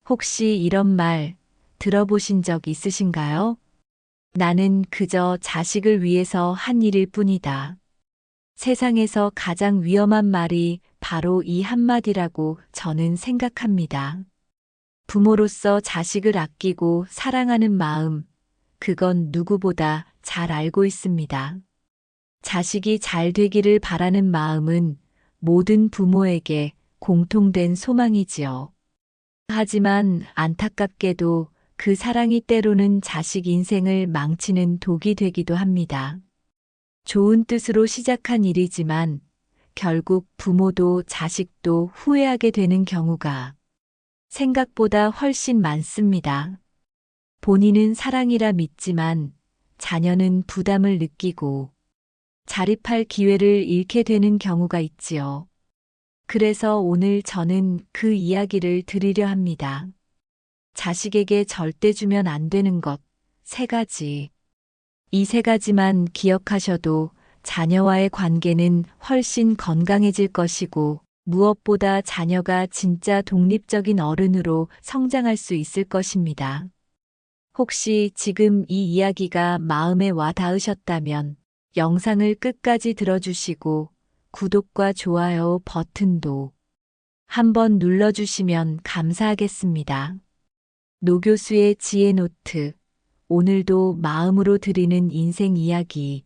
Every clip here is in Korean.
혹시 이런 말 들어보신 적 있으신가요? 나는 그저 자식을 위해서 한 일일 뿐이다. 세상에서 가장 위험한 말이 바로 이 한마디라고 저는 생각합니다. 부모로서 자식을 아끼고 사랑하는 마음, 그건 누구보다 잘 알고 있습니다. 자식이 잘 되기를 바라는 마음은 모든 부모에게 공통된 소망이지요. 하지만 안타깝게도 그 사랑이 때로는 자식 인생을 망치는 독이 되기도 합니다. 좋은 뜻으로 시작한 일이지만 결국 부모도 자식도 후회하게 되는 경우가 생각보다 훨씬 많습니다. 본인은 사랑이라 믿지만 자녀는 부담을 느끼고 자립할 기회를 잃게 되는 경우가 있지요. 그래서 오늘 저는 그 이야기를 드리려 합니다. 자식에게 절대 주면 안 되는 것, 세 가지. 이 세 가지만 기억하셔도 자녀와의 관계는 훨씬 건강해질 것이고, 무엇보다 자녀가 진짜 독립적인 어른으로 성장할 수 있을 것입니다. 혹시 지금 이 이야기가 마음에 와 닿으셨다면 영상을 끝까지 들어주시고 구독과 좋아요 버튼도 한번 눌러주시면 감사하겠습니다. 노 교수의 지혜 노트. 오늘도 마음으로 드리는 인생 이야기.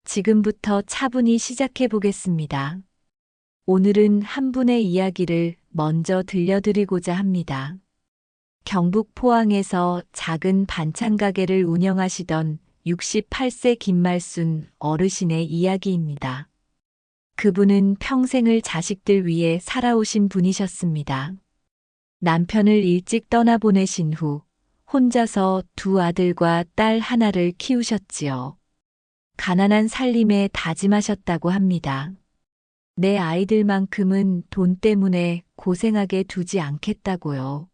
지금부터 차분히 시작해 보겠습니다. 오늘은 한 분의 이야기를 먼저 들려드리고자 합니다. 경북 포항에서 작은 반찬 가게를 운영하시던 68세 김말순 어르신의 이야기입니다. 그분은 평생을 자식들 위해 살아오신 분이셨습니다. 남편을 일찍 떠나보내신 후 혼자서 두 아들과 딸 하나를 키우셨지요. 가난한 살림에 다짐하셨다고 합니다. 내 아이들만큼은 돈 때문에 고생하게 두지 않겠다고요.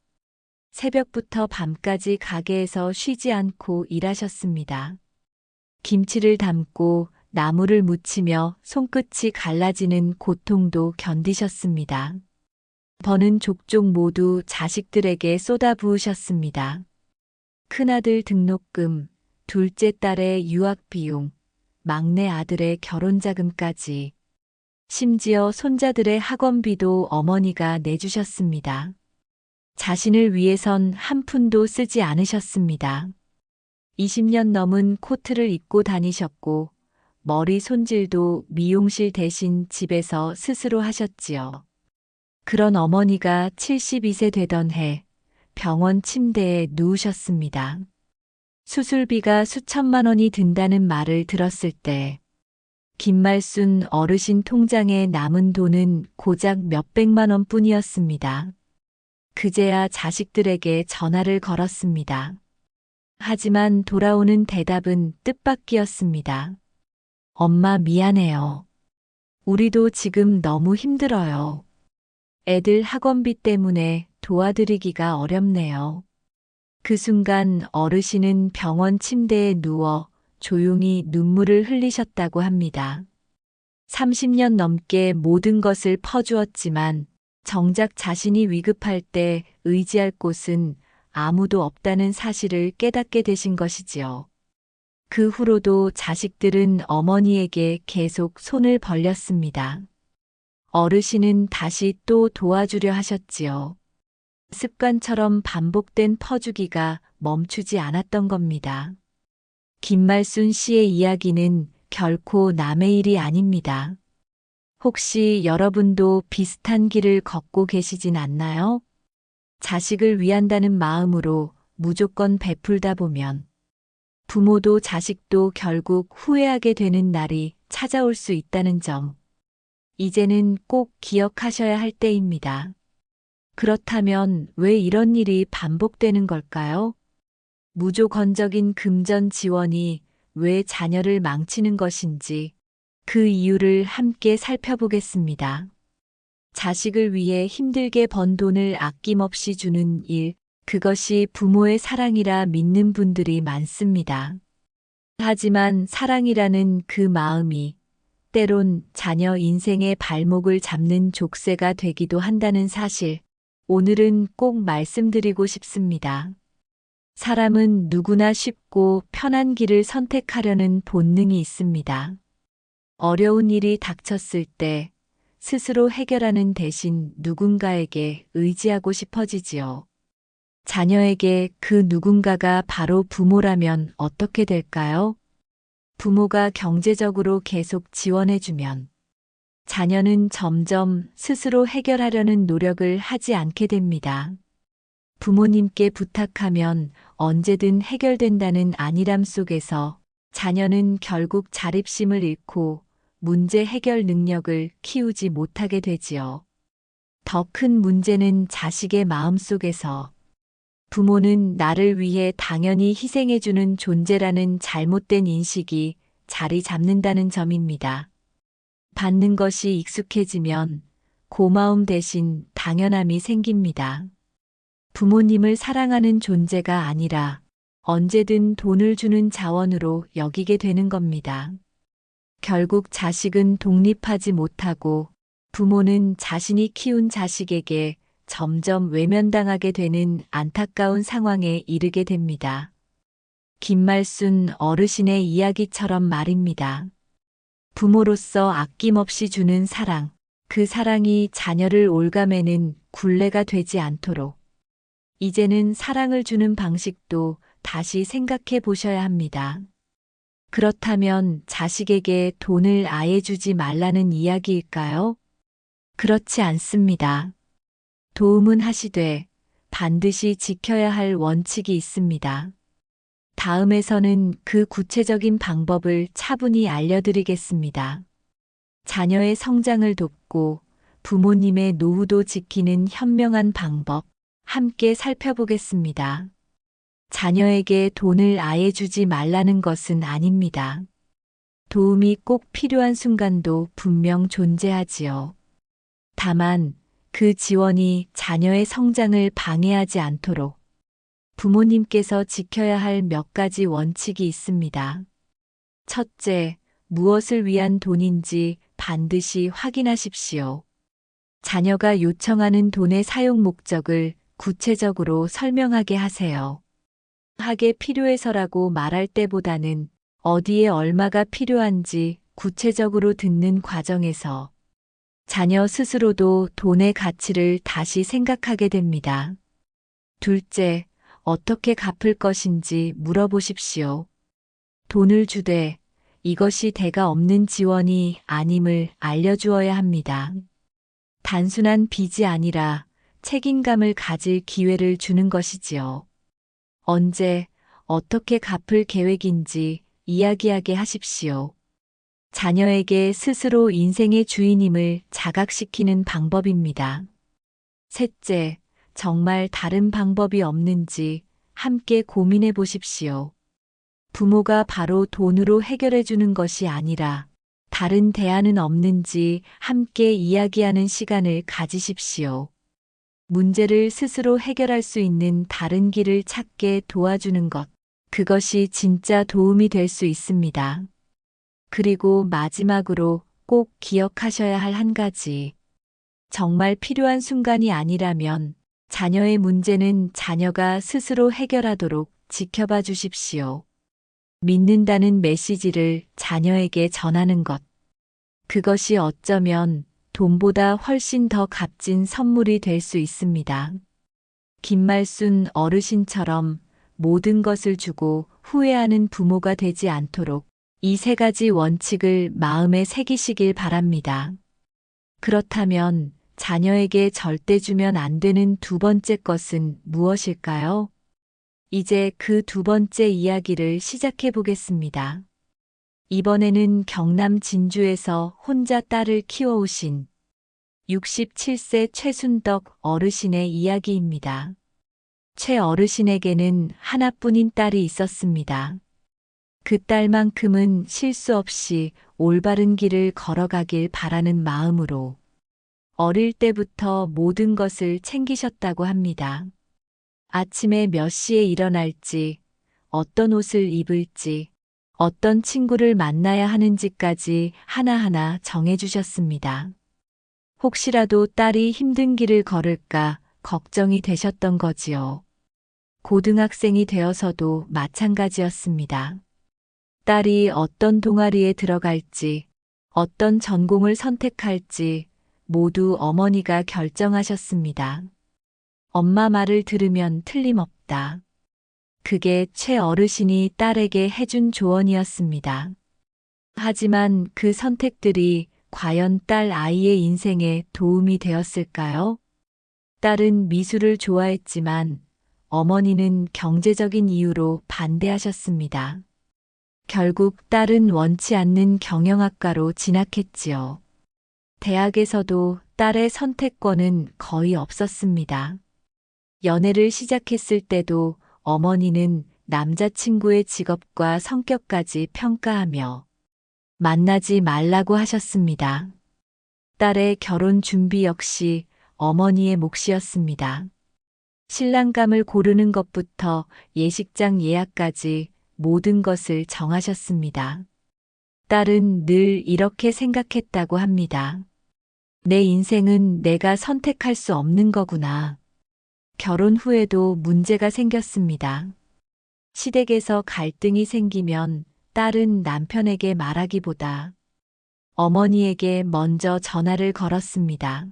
새벽부터 밤까지 가게에서 쉬지 않고 일하셨습니다. 김치를 담고 나무를 묻히며 손끝이 갈라지는 고통도 견디셨습니다. 버는 족족 모두 자식들에게 쏟아부으셨습니다. 큰아들 등록금, 둘째 딸의 유학비용, 막내 아들의 결혼자금까지, 심지어 손자들의 학원비도 어머니가 내주셨습니다. 자신을 위해선 한 푼도 쓰지 않으셨습니다. 20년 넘은 코트를 입고 다니셨고, 머리 손질도 미용실 대신 집에서 스스로 하셨지요. 그런 어머니가 72세 되던 해 병원 침대에 누우셨습니다. 수술비가 수천만 원이 든다는 말을 들었을 때 김말순 어르신 통장에 남은 돈은 고작 몇백만 원 뿐이었습니다. 그제야 자식들에게 전화를 걸었습니다. 하지만 돌아오는 대답은 뜻밖이었습니다. 엄마 미안해요. 우리도 지금 너무 힘들어요. 애들 학원비 때문에 도와드리기가 어렵네요. 그 순간 어르신은 병원 침대에 누워 조용히 눈물을 흘리셨다고 합니다. 30년 넘게 모든 것을 퍼주었지만 정작 자신이 위급할 때 의지할 곳은 아무도 없다는 사실을 깨닫게 되신 것이지요. 그 후로도 자식들은 어머니에게 계속 손을 벌렸습니다. 어르신은 다시 또 도와주려 하셨지요. 습관처럼 반복된 퍼주기가 멈추지 않았던 겁니다. 김말순 씨의 이야기는 결코 남의 일이 아닙니다. 혹시 여러분도 비슷한 길을 걷고 계시진 않나요? 자식을 위한다는 마음으로 무조건 베풀다 보면 부모도 자식도 결국 후회하게 되는 날이 찾아올 수 있다는 점, 이제는 꼭 기억하셔야 할 때입니다. 그렇다면 왜 이런 일이 반복되는 걸까요? 무조건적인 금전 지원이 왜 자녀를 망치는 것인지 그 이유를 함께 살펴보겠습니다. 자식을 위해 힘들게 번 돈을 아낌없이 주는 일, 그것이 부모의 사랑이라 믿는 분들이 많습니다. 하지만 사랑이라는 그 마음이 때론 자녀 인생의 발목을 잡는 족쇄가 되기도 한다는 사실, 오늘은 꼭 말씀드리고 싶습니다. 사람은 누구나 쉽고 편한 길을 선택하려는 본능이 있습니다. 어려운 일이 닥쳤을 때 스스로 해결하는 대신 누군가에게 의지하고 싶어지지요. 자녀에게 그 누군가가 바로 부모라면 어떻게 될까요? 부모가 경제적으로 계속 지원해주면 자녀는 점점 스스로 해결하려는 노력을 하지 않게 됩니다. 부모님께 부탁하면 언제든 해결된다는 안일함 속에서 자녀는 결국 자립심을 잃고 문제 해결 능력을 키우지 못하게 되지요. 더 큰 문제는 자식의 마음 속에서 부모는 나를 위해 당연히 희생해주는 존재라는 잘못된 인식이 자리 잡는다는 점입니다. 받는 것이 익숙해지면 고마움 대신 당연함이 생깁니다. 부모님을 사랑하는 존재가 아니라 언제든 돈을 주는 자원으로 여기게 되는 겁니다. 결국 자식은 독립하지 못하고 부모는 자신이 키운 자식에게 점점 외면당하게 되는 안타까운 상황에 이르게 됩니다. 김말순 어르신의 이야기처럼 말입니다. 부모로서 아낌없이 주는 사랑, 그 사랑이 자녀를 올가매는 굴레가 되지 않도록 이제는 사랑을 주는 방식도 다시 생각해 보셔야 합니다. 그렇다면 자식에게 돈을 아예 주지 말라는 이야기일까요? 그렇지 않습니다. 도움은 하시되 반드시 지켜야 할 원칙이 있습니다. 다음에서는 그 구체적인 방법을 차분히 알려드리겠습니다. 자녀의 성장을 돕고 부모님의 노후도 지키는 현명한 방법 함께 살펴보겠습니다. 자녀에게 돈을 아예 주지 말라는 것은 아닙니다. 도움이 꼭 필요한 순간도 분명 존재하지요. 다만 그 지원이 자녀의 성장을 방해하지 않도록 부모님께서 지켜야 할 몇 가지 원칙이 있습니다. 첫째, 무엇을 위한 돈인지 반드시 확인하십시오. 자녀가 요청하는 돈의 사용 목적을 구체적으로 설명하게 하세요. 하게 필요해서라고 말할 때보다는 어디에 얼마가 필요한지 구체적으로 듣는 과정에서 자녀 스스로도 돈의 가치를 다시 생각하게 됩니다. 둘째, 어떻게 갚을 것인지 물어보십시오. 돈을 주되 이것이 대가 없는 지원이 아님을 알려주어야 합니다. 단순한 빚이 아니라 책임감을 가질 기회를 주는 것이지요. 언제, 어떻게 갚을 계획인지 이야기하게 하십시오. 자녀에게 스스로 인생의 주인임을 자각시키는 방법입니다. 셋째, 정말 다른 방법이 없는지 함께 고민해 보십시오. 부모가 바로 돈으로 해결해 주는 것이 아니라 다른 대안은 없는지 함께 이야기하는 시간을 가지십시오. 문제를 스스로 해결할 수 있는 다른 길을 찾게 도와주는 것, 그것이 진짜 도움이 될 수 있습니다. 그리고 마지막으로 꼭 기억하셔야 할 한 가지. 정말 필요한 순간이 아니라면 자녀의 문제는 자녀가 스스로 해결하도록 지켜봐 주십시오. 믿는다는 메시지를 자녀에게 전하는 것. 그것이 어쩌면 돈보다 훨씬 더 값진 선물이 될 수 있습니다. 김말순 어르신처럼 모든 것을 주고 후회하는 부모가 되지 않도록 이 세 가지 원칙을 마음에 새기시길 바랍니다. 그렇다면 자녀에게 절대 주면 안 되는 두 번째 것은 무엇일까요? 이제 그 두 번째 이야기를 시작해 보겠습니다. 이번에는 경남 진주에서 혼자 딸을 키워오신 67세 최순덕 어르신의 이야기입니다. 최 어르신에게는 하나뿐인 딸이 있었습니다. 그 딸만큼은 실수 없이 올바른 길을 걸어가길 바라는 마음으로 어릴 때부터 모든 것을 챙기셨다고 합니다. 아침에 몇 시에 일어날지, 어떤 옷을 입을지, 어떤 친구를 만나야 하는지까지 하나하나 정해주셨습니다. 혹시라도 딸이 힘든 길을 걸을까 걱정이 되셨던 거지요. 고등학생이 되어서도 마찬가지였습니다. 딸이 어떤 동아리에 들어갈지, 어떤 전공을 선택할지 모두 어머니가 결정하셨습니다. 엄마 말을 들으면 틀림없다. 그게 최어르신이 딸에게 해준 조언이었습니다. 하지만 그 선택들이 과연 딸 아이의 인생에 도움이 되었을까요? 딸은 미술을 좋아했지만 어머니는 경제적인 이유로 반대하셨습니다. 결국 딸은 원치 않는 경영학과로 진학했지요. 대학에서도 딸의 선택권은 거의 없었습니다. 연애를 시작했을 때도 어머니는 남자친구의 직업과 성격까지 평가하며 만나지 말라고 하셨습니다. 딸의 결혼 준비 역시 어머니의 몫이었습니다. 신랑감을 고르는 것부터 예식장 예약까지 모든 것을 정하셨습니다. 딸은 늘 이렇게 생각했다고 합니다. 내 인생은 내가 선택할 수 없는 거구나. 결혼 후에도 문제가 생겼습니다. 시댁에서 갈등이 생기면 딸은 남편에게 말하기보다 어머니에게 먼저 전화를 걸었습니다.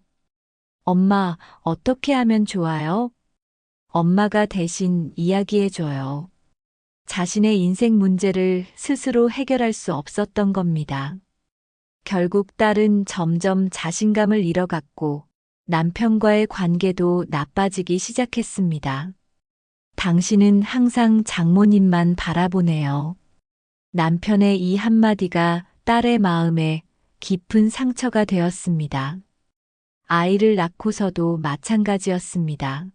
엄마, 어떻게 하면 좋아요? 엄마가 대신 이야기해줘요. 자신의 인생 문제를 스스로 해결할 수 없었던 겁니다. 결국 딸은 점점 자신감을 잃어갔고 남편과의 관계도 나빠지기 시작했습니다. 당신은 항상 장모님만 바라보네요. 남편의 이 한마디가 딸의 마음에 깊은 상처가 되었습니다. 아이를 낳고서도 마찬가지였습니다.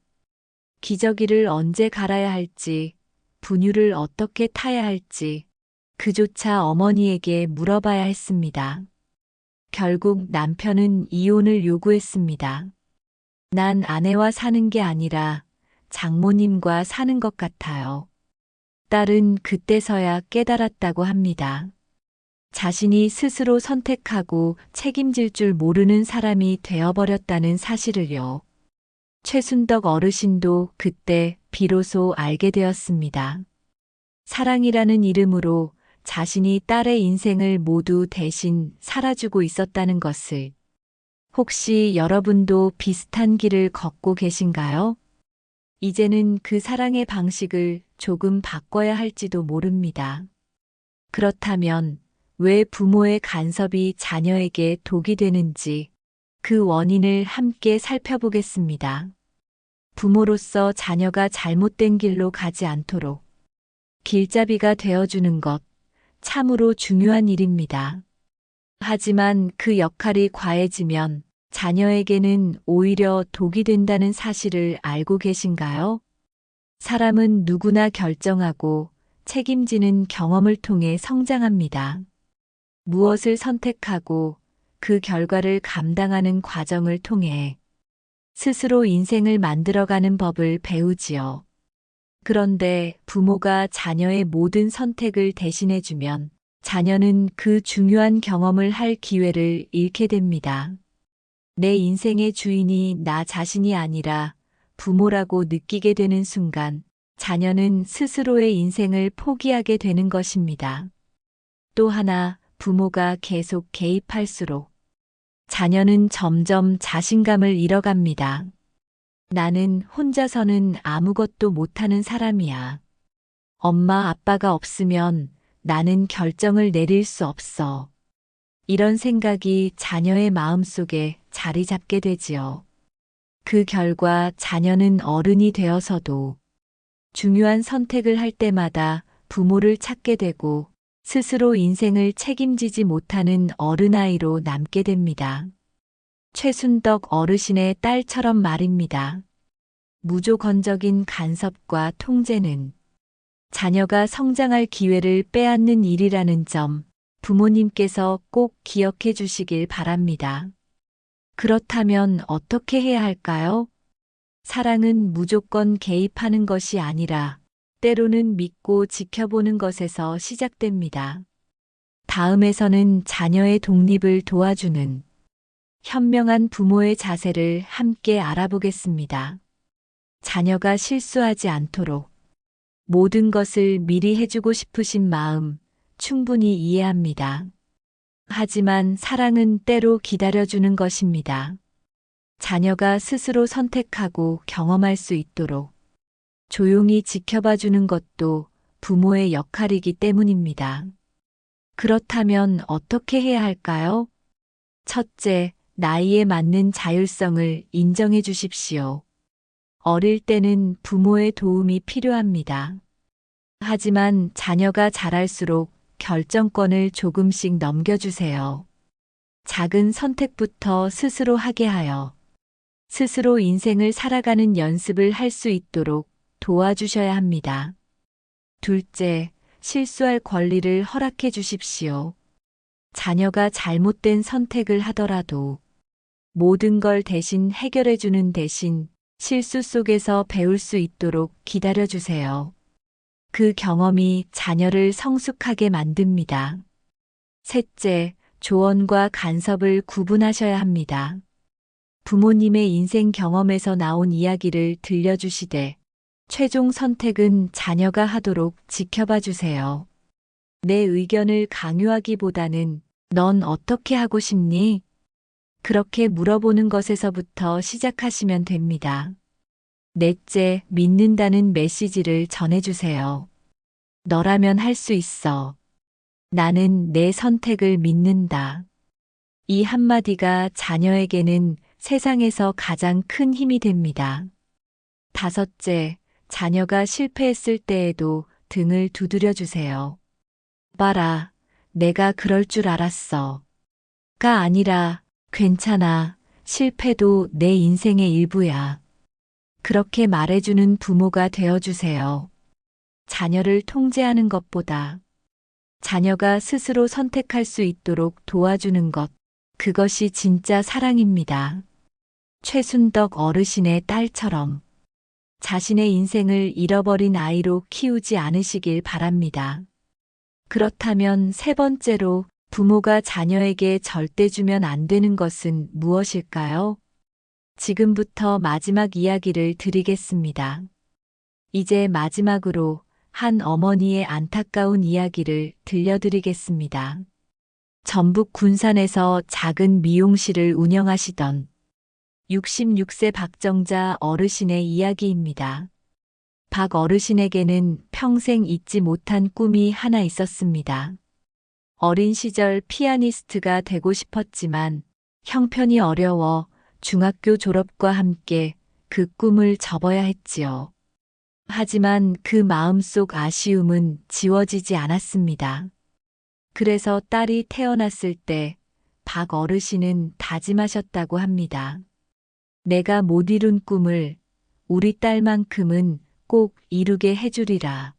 기저귀를 언제 갈아야 할지, 분유를 어떻게 타야 할지, 그조차 어머니에게 물어봐야 했습니다. 결국 남편은 이혼을 요구했습니다. 난 아내와 사는 게 아니라 장모님과 사는 것 같아요. 딸은 그때서야 깨달았다고 합니다. 자신이 스스로 선택하고 책임질 줄 모르는 사람이 되어버렸다는 사실을요. 최순덕 어르신도 그때 비로소 알게 되었습니다. 사랑이라는 이름으로 자신이 딸의 인생을 모두 대신 살아주고 있었다는 것을. 혹시 여러분도 비슷한 길을 걷고 계신가요? 이제는 그 사랑의 방식을 조금 바꿔야 할지도 모릅니다. 그렇다면 왜 부모의 간섭이 자녀에게 독이 되는지 그 원인을 함께 살펴보겠습니다. 부모로서 자녀가 잘못된 길로 가지 않도록 길잡이가 되어주는 것 참으로 중요한 일입니다. 하지만 그 역할이 과해지면 자녀에게는 오히려 독이 된다는 사실을 알고 계신가요? 사람은 누구나 결정하고 책임지는 경험을 통해 성장합니다. 무엇을 선택하고 그 결과를 감당하는 과정을 통해 스스로 인생을 만들어가는 법을 배우지요. 그런데 부모가 자녀의 모든 선택을 대신해주면 자녀는 그 중요한 경험을 할 기회를 잃게 됩니다. 내 인생의 주인이 나 자신이 아니라 부모라고 느끼게 되는 순간 자녀는 스스로의 인생을 포기하게 되는 것입니다. 또 하나, 부모가 계속 개입할수록 자녀는 점점 자신감을 잃어갑니다. 나는 혼자서는 아무것도 못하는 사람이야. 엄마, 아빠가 없으면 나는 결정을 내릴 수 없어. 이런 생각이 자녀의 마음속에 자리 잡게 되지요. 그 결과 자녀는 어른이 되어서도 중요한 선택을 할 때마다 부모를 찾게 되고 스스로 인생을 책임지지 못하는 어른아이로 남게 됩니다. 최순덕 어르신의 딸처럼 말입니다. 무조건적인 간섭과 통제는 자녀가 성장할 기회를 빼앗는 일이라는 점 부모님께서 꼭 기억해 주시길 바랍니다. 그렇다면 어떻게 해야 할까요? 사랑은 무조건 개입하는 것이 아니라 때로는 믿고 지켜보는 것에서 시작됩니다. 다음에서는 자녀의 독립을 도와주는 현명한 부모의 자세를 함께 알아보겠습니다. 자녀가 실수하지 않도록 모든 것을 미리 해주고 싶으신 마음 충분히 이해합니다. 하지만 사랑은 때로 기다려주는 것입니다. 자녀가 스스로 선택하고 경험할 수 있도록 조용히 지켜봐 주는 것도 부모의 역할이기 때문입니다. 그렇다면 어떻게 해야 할까요? 첫째, 나이에 맞는 자율성을 인정해 주십시오. 어릴 때는 부모의 도움이 필요합니다. 하지만 자녀가 자랄수록 결정권을 조금씩 넘겨주세요. 작은 선택부터 스스로 하게 하여 스스로 인생을 살아가는 연습을 할 수 있도록 도와주셔야 합니다. 둘째, 실수할 권리를 허락해 주십시오. 자녀가 잘못된 선택을 하더라도 모든 걸 대신 해결해 주는 대신 실수 속에서 배울 수 있도록 기다려 주세요. 그 경험이 자녀를 성숙하게 만듭니다. 셋째, 조언과 간섭을 구분하셔야 합니다. 부모님의 인생 경험에서 나온 이야기를 들려주시되 최종 선택은 자녀가 하도록 지켜봐 주세요. 내 의견을 강요하기보다는 넌 어떻게 하고 싶니? 그렇게 물어보는 것에서부터 시작하시면 됩니다. 넷째, 믿는다는 메시지를 전해주세요. 너라면 할 수 있어. 나는 내 선택을 믿는다. 이 한마디가 자녀에게는 세상에서 가장 큰 힘이 됩니다. 다섯째, 자녀가 실패했을 때에도 등을 두드려 주세요. 봐라, 내가 그럴 줄 알았어. 가 아니라, 괜찮아, 실패도 내 인생의 일부야. 그렇게 말해주는 부모가 되어주세요. 자녀를 통제하는 것보다 자녀가 스스로 선택할 수 있도록 도와주는 것, 그것이 진짜 사랑입니다. 최순덕 어르신의 딸처럼 자신의 인생을 잃어버린 아이로 키우지 않으시길 바랍니다. 그렇다면 세 번째로 부모가 자녀에게 절대 주면 안 되는 것은 무엇일까요? 지금부터 마지막 이야기를 드리겠습니다. 이제 마지막으로 한 어머니의 안타까운 이야기를 들려드리겠습니다. 전북 군산에서 작은 미용실을 운영하시던 66세 박정자 어르신의 이야기입니다. 박 어르신에게는 평생 잊지 못한 꿈이 하나 있었습니다. 어린 시절 피아니스트가 되고 싶었지만 형편이 어려워 중학교 졸업과 함께 그 꿈을 접어야 했지요. 하지만 그 마음속 아쉬움은 지워지지 않았습니다. 그래서 딸이 태어났을 때 박 어르신은 다짐하셨다고 합니다. 내가 못 이룬 꿈을 우리 딸만큼은 꼭 이루게 해주리라.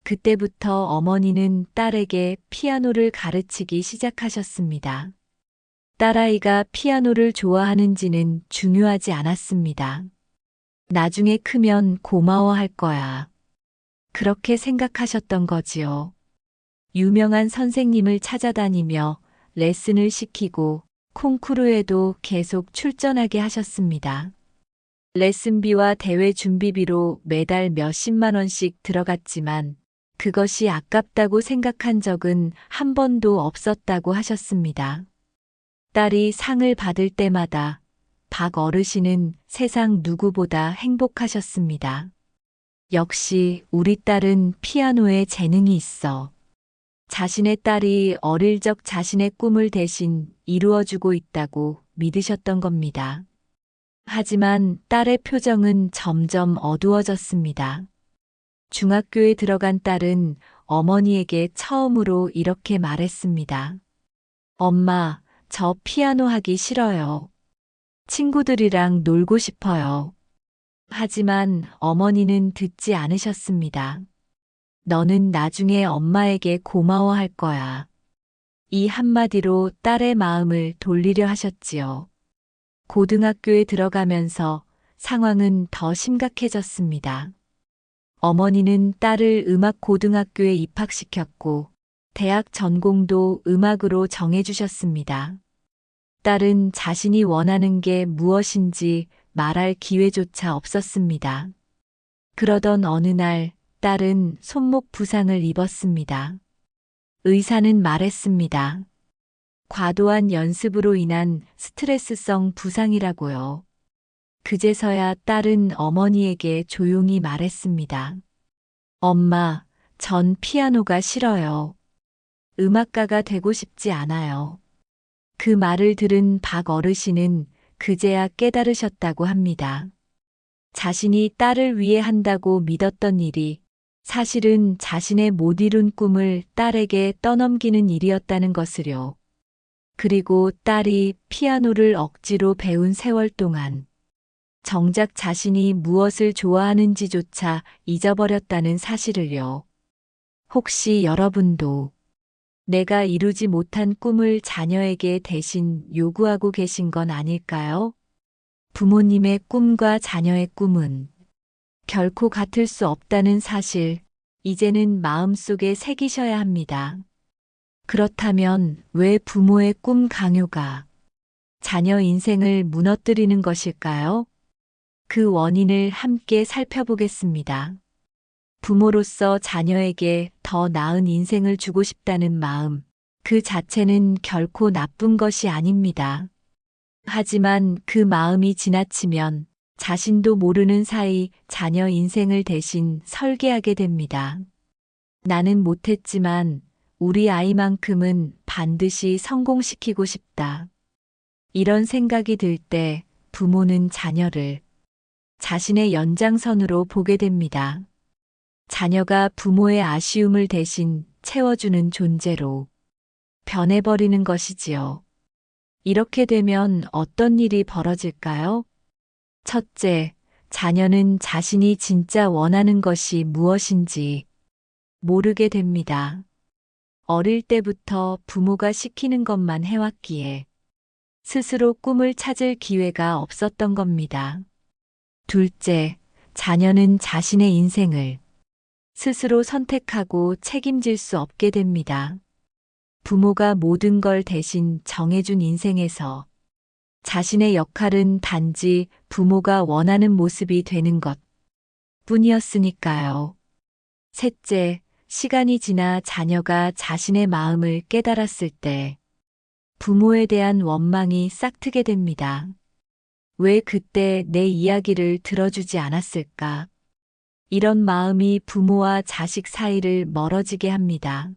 그때부터 어머니는 딸에게 피아노를 가르치기 시작하셨습니다. 딸아이가 피아노를 좋아하는지는 중요하지 않았습니다. 나중에 크면 고마워할 거야. 그렇게 생각하셨던 거지요. 유명한 선생님을 찾아다니며 레슨을 시키고 콩쿠르에도 계속 출전하게 하셨습니다. 레슨비와 대회 준비비로 매달 몇십만 원씩 들어갔지만 그것이 아깝다고 생각한 적은 한 번도 없었다고 하셨습니다. 딸이 상을 받을 때마다 박 어르신은 세상 누구보다 행복하셨습니다. 역시 우리 딸은 피아노에 재능이 있어. 자신의 딸이 어릴 적 자신의 꿈을 대신 이루어주고 있다고 믿으셨던 겁니다. 하지만 딸의 표정은 점점 어두워졌습니다. 중학교에 들어간 딸은 어머니에게 처음으로 이렇게 말했습니다. 엄마, 저 피아노 하기 싫어요. 친구들이랑 놀고 싶어요. 하지만 어머니는 듣지 않으셨습니다. 너는 나중에 엄마에게 고마워할 거야. 이 한마디로 딸의 마음을 돌리려 하셨지요. 고등학교에 들어가면서 상황은 더 심각해졌습니다. 어머니는 딸을 음악고등학교에 입학시켰고 대학 전공도 음악으로 정해주셨습니다. 딸은 자신이 원하는 게 무엇인지 말할 기회조차 없었습니다. 그러던 어느 날 딸은 손목 부상을 입었습니다. 의사는 말했습니다. 과도한 연습으로 인한 스트레스성 부상이라고요. 그제서야 딸은 어머니에게 조용히 말했습니다. 엄마, 전 피아노가 싫어요. 음악가가 되고 싶지 않아요. 그 말을 들은 박 어르신은 그제야 깨달으셨다고 합니다. 자신이 딸을 위해 한다고 믿었던 일이 사실은 자신의 못 이룬 꿈을 딸에게 떠넘기는 일이었다는 것을요. 그리고 딸이 피아노를 억지로 배운 세월 동안 정작 자신이 무엇을 좋아하는지조차 잊어버렸다는 사실을요. 혹시 여러분도 내가 이루지 못한 꿈을 자녀에게 대신 요구하고 계신 건 아닐까요? 부모님의 꿈과 자녀의 꿈은 결코 같을 수 없다는 사실, 이제는 마음속에 새기셔야 합니다. 그렇다면 왜 부모의 꿈 강요가 자녀 인생을 무너뜨리는 것일까요? 그 원인을 함께 살펴보겠습니다. 부모로서 자녀에게 더 나은 인생을 주고 싶다는 마음, 그 자체는 결코 나쁜 것이 아닙니다. 하지만 그 마음이 지나치면 자신도 모르는 사이 자녀 인생을 대신 설계하게 됩니다. 나는 못했지만 우리 아이만큼은 반드시 성공시키고 싶다. 이런 생각이 들 때 부모는 자녀를 자신의 연장선으로 보게 됩니다. 자녀가 부모의 아쉬움을 대신 채워주는 존재로 변해버리는 것이지요. 이렇게 되면 어떤 일이 벌어질까요? 첫째, 자녀는 자신이 진짜 원하는 것이 무엇인지 모르게 됩니다. 어릴 때부터 부모가 시키는 것만 해왔기에 스스로 꿈을 찾을 기회가 없었던 겁니다. 둘째, 자녀는 자신의 인생을 스스로 선택하고 책임질 수 없게 됩니다. 부모가 모든 걸 대신 정해준 인생에서 자신의 역할은 단지 부모가 원하는 모습이 되는 것 뿐이었으니까요. 셋째, 시간이 지나 자녀가 자신의 마음을 깨달았을 때 부모에 대한 원망이 싹트게 됩니다. 왜 그때 내 이야기를 들어주지 않았을까? 이런 마음이 부모와 자식 사이를 멀어지게 합니다.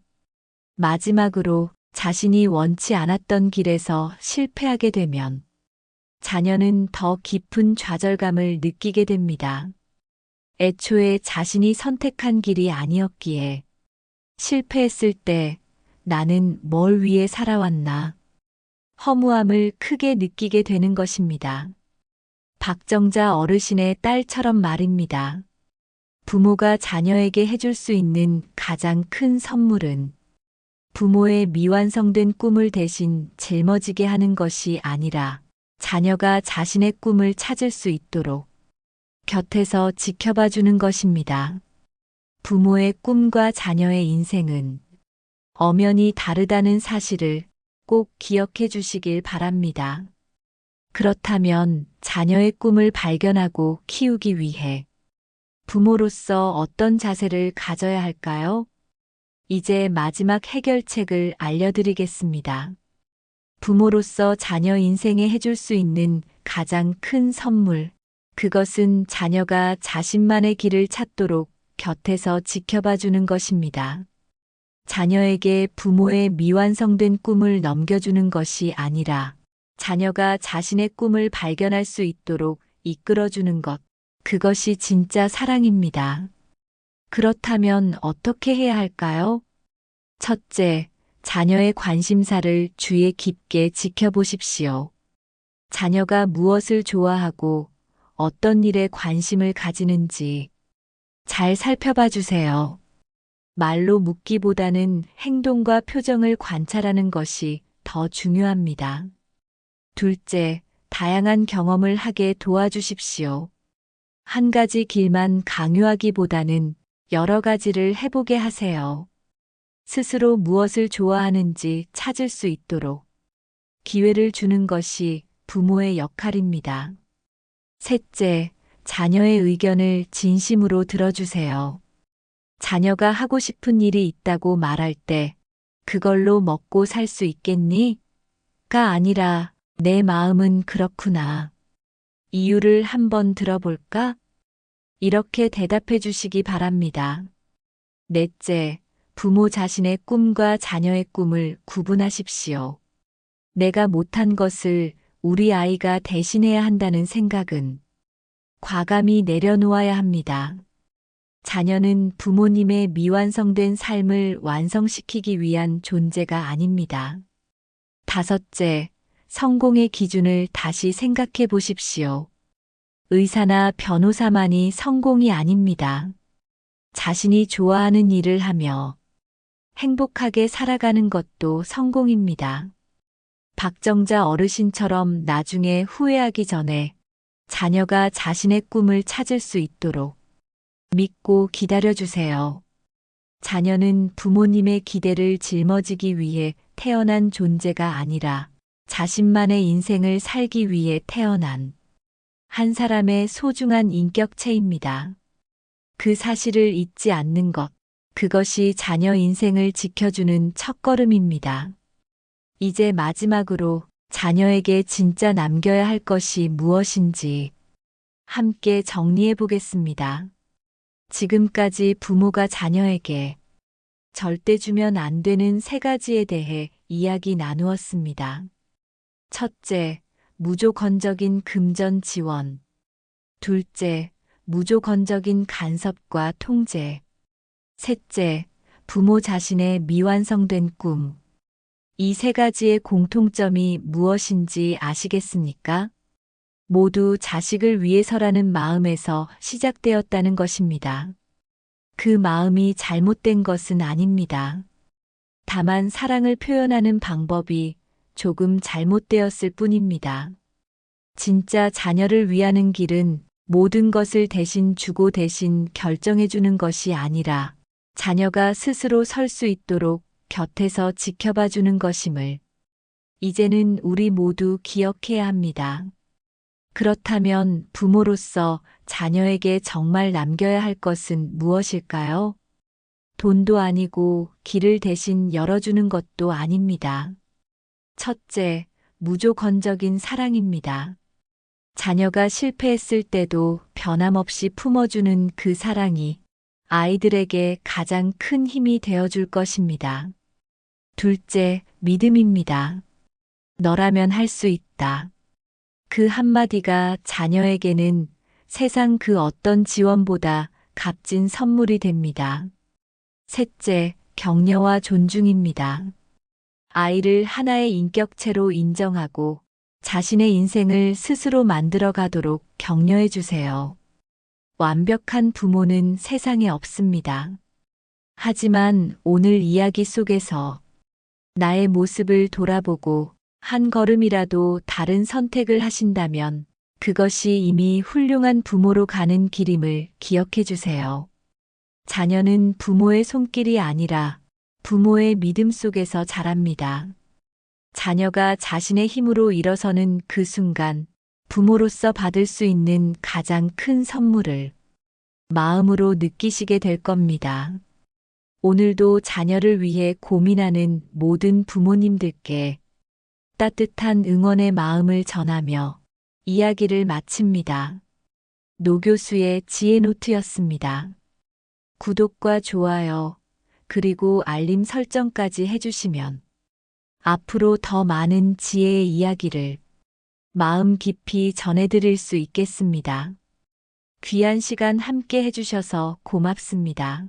마지막으로 자신이 원치 않았던 길에서 실패하게 되면 자녀는 더 깊은 좌절감을 느끼게 됩니다. 애초에 자신이 선택한 길이 아니었기에 실패했을 때 나는 뭘 위해 살아왔나 허무함을 크게 느끼게 되는 것입니다. 박정자 어르신의 딸처럼 말입니다. 부모가 자녀에게 해줄 수 있는 가장 큰 선물은 부모의 미완성된 꿈을 대신 짊어지게 하는 것이 아니라 자녀가 자신의 꿈을 찾을 수 있도록 곁에서 지켜봐 주는 것입니다. 부모의 꿈과 자녀의 인생은 엄연히 다르다는 사실을 꼭 기억해 주시길 바랍니다. 그렇다면 자녀의 꿈을 발견하고 키우기 위해 부모로서 어떤 자세를 가져야 할까요? 이제 마지막 해결책을 알려드리겠습니다. 부모로서 자녀 인생에 해줄 수 있는 가장 큰 선물, 그것은 자녀가 자신만의 길을 찾도록 곁에서 지켜봐 주는 것입니다. 자녀에게 부모의 미완성된 꿈을 넘겨주는 것이 아니라 자녀가 자신의 꿈을 발견할 수 있도록 이끌어주는 것, 그것이 진짜 사랑입니다. 그렇다면 어떻게 해야 할까요? 첫째, 자녀의 관심사를 주의 깊게 지켜보십시오. 자녀가 무엇을 좋아하고 어떤 일에 관심을 가지는지 잘 살펴봐 주세요. 말로 묻기보다는 행동과 표정을 관찰하는 것이 더 중요합니다. 둘째, 다양한 경험을 하게 도와주십시오. 한 가지 길만 강요하기보다는 여러 가지를 해보게 하세요. 스스로 무엇을 좋아하는지 찾을 수 있도록 기회를 주는 것이 부모의 역할입니다. 셋째, 자녀의 의견을 진심으로 들어주세요. 자녀가 하고 싶은 일이 있다고 말할 때, 그걸로 먹고 살 수 있겠니? 가 아니라, 내 마음은 그렇구나. 이유를 한번 들어볼까? 이렇게 대답해 주시기 바랍니다. 넷째, 부모 자신의 꿈과 자녀의 꿈을 구분하십시오. 내가 못한 것을 우리 아이가 대신해야 한다는 생각은 과감히 내려놓아야 합니다. 자녀는 부모님의 미완성된 삶을 완성시키기 위한 존재가 아닙니다. 다섯째, 성공의 기준을 다시 생각해 보십시오. 의사나 변호사만이 성공이 아닙니다. 자신이 좋아하는 일을 하며 행복하게 살아가는 것도 성공입니다. 박정자 어르신처럼 나중에 후회하기 전에 자녀가 자신의 꿈을 찾을 수 있도록 믿고 기다려주세요. 자녀는 부모님의 기대를 짊어지기 위해 태어난 존재가 아니라 자신만의 인생을 살기 위해 태어난 한 사람의 소중한 인격체입니다. 그 사실을 잊지 않는 것, 그것이 자녀 인생을 지켜주는 첫걸음입니다. 이제 마지막으로 자녀에게 진짜 남겨야 할 것이 무엇인지 함께 정리해 보겠습니다. 지금까지 부모가 자녀에게 절대 주면 안 되는 세 가지에 대해 이야기 나누었습니다. 첫째, 무조건적인 금전 지원. 둘째, 무조건적인 간섭과 통제. 셋째, 부모 자신의 미완성된 꿈. 이 세 가지의 공통점이 무엇인지 아시겠습니까? 모두 자식을 위해서라는 마음에서 시작되었다는 것입니다. 그 마음이 잘못된 것은 아닙니다. 다만 사랑을 표현하는 방법이 조금 잘못되었을 뿐입니다. 진짜 자녀를 위하는 길은 모든 것을 대신 주고 대신 결정해 주는 것이 아니라 자녀가 스스로 설 수 있도록 곁에서 지켜봐 주는 것임을 이제는 우리 모두 기억해야 합니다. 그렇다면 부모로서 자녀에게 정말 남겨야 할 것은 무엇일까요? 돈도 아니고 길을 대신 열어주는 것도 아닙니다. 첫째, 무조건적인 사랑입니다. 자녀가 실패했을 때도 변함없이 품어주는 그 사랑이 아이들에게 가장 큰 힘이 되어줄 것입니다. 둘째, 믿음입니다. 너라면 할 수 있다. 그 한마디가 자녀에게는 세상 그 어떤 지원보다 값진 선물이 됩니다. 셋째, 격려와 존중입니다. 아이를 하나의 인격체로 인정하고 자신의 인생을 스스로 만들어 가도록 격려해 주세요. 완벽한 부모는 세상에 없습니다. 하지만 오늘 이야기 속에서 나의 모습을 돌아보고 한 걸음이라도 다른 선택을 하신다면 그것이 이미 훌륭한 부모로 가는 길임을 기억해 주세요. 자녀는 부모의 손길이 아니라 부모의 믿음 속에서 자랍니다. 자녀가 자신의 힘으로 일어서는 그 순간 부모로서 받을 수 있는 가장 큰 선물을 마음으로 느끼시게 될 겁니다. 오늘도 자녀를 위해 고민하는 모든 부모님들께 따뜻한 응원의 마음을 전하며 이야기를 마칩니다. 노 교수의 지혜 노트였습니다. 구독과 좋아요, 그리고 알림 설정까지 해주시면 앞으로 더 많은 지혜의 이야기를 마음 깊이 전해드릴 수 있겠습니다. 귀한 시간 함께 해주셔서 고맙습니다.